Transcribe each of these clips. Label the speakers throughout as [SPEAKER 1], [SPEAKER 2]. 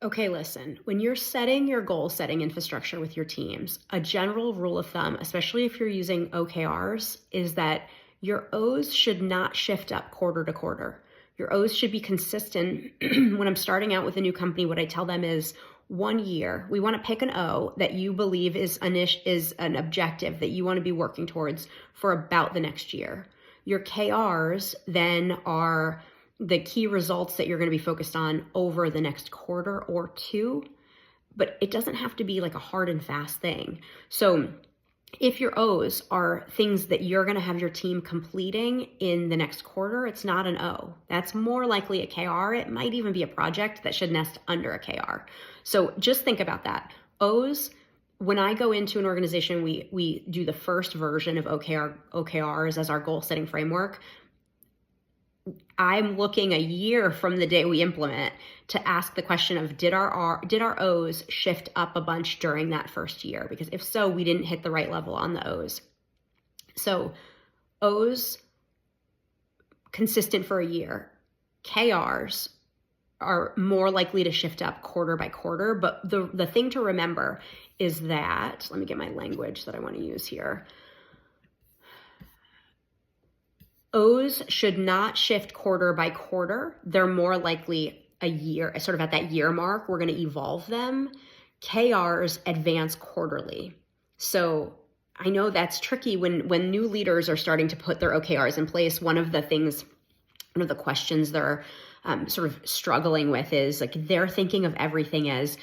[SPEAKER 1] Okay, listen, when you're setting your goal setting infrastructure with your teams, a general rule of thumb, especially if you're using OKRs, is that your O's should not shift up quarter to quarter. Your O's should be consistent. When I'm starting out with a new company, what I tell them is 1 year, we want to pick an O that you believe is an objective that you want to be working towards for about the next year. Your KRs then are the key results that you're going to be focused on over the next quarter or two, but it doesn't have to be like a hard and fast thing. So if your O's are things that you're going to have your team completing in the next quarter, it's not an O. That's more likely a KR. It might even be a project that should nest under a KR. So just think about that. O's, when I go into an organization, we do the first version of OKRs as our goal setting framework. I'm looking a year from the day we implement to ask the question of did our O's shift up a bunch during that first year? Because if so, we didn't hit the right level on the O's. So O's consistent for a year. KRs are more likely to shift up quarter by quarter. But the thing to remember is that, let me get my language that I want to use here. O's should not shift quarter by quarter. They're more likely a year, sort of at that year mark, we're going to evolve them. KRs advance quarterly. So I know that's tricky when new leaders are starting to put their OKRs in place. One of the questions they're sort of struggling with is like they're thinking of everything as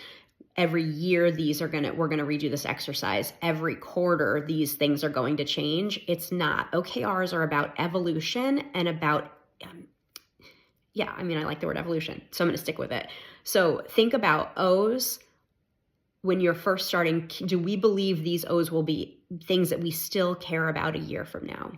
[SPEAKER 1] every year we're going to redo this exercise. Every quarter, these things are going to change. It's not. OKRs are about evolution and about, I like the word evolution, so I'm going to stick with it. So think about O's. When you're first starting, do we believe these O's will be things that we still care about a year from now?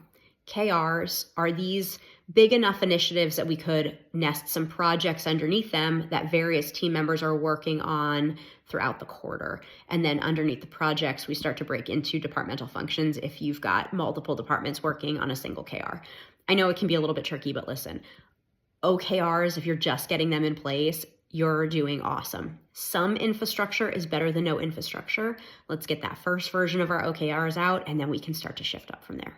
[SPEAKER 1] KRs are these big enough initiatives that we could nest some projects underneath them that various team members are working on throughout the quarter. And then underneath the projects, we start to break into departmental functions if you've got multiple departments working on a single KR. I know it can be a little bit tricky, but listen, OKRs, if you're just getting them in place, you're doing awesome. Some infrastructure is better than no infrastructure. Let's get that first version of our OKRs out, and then we can start to shift up from there.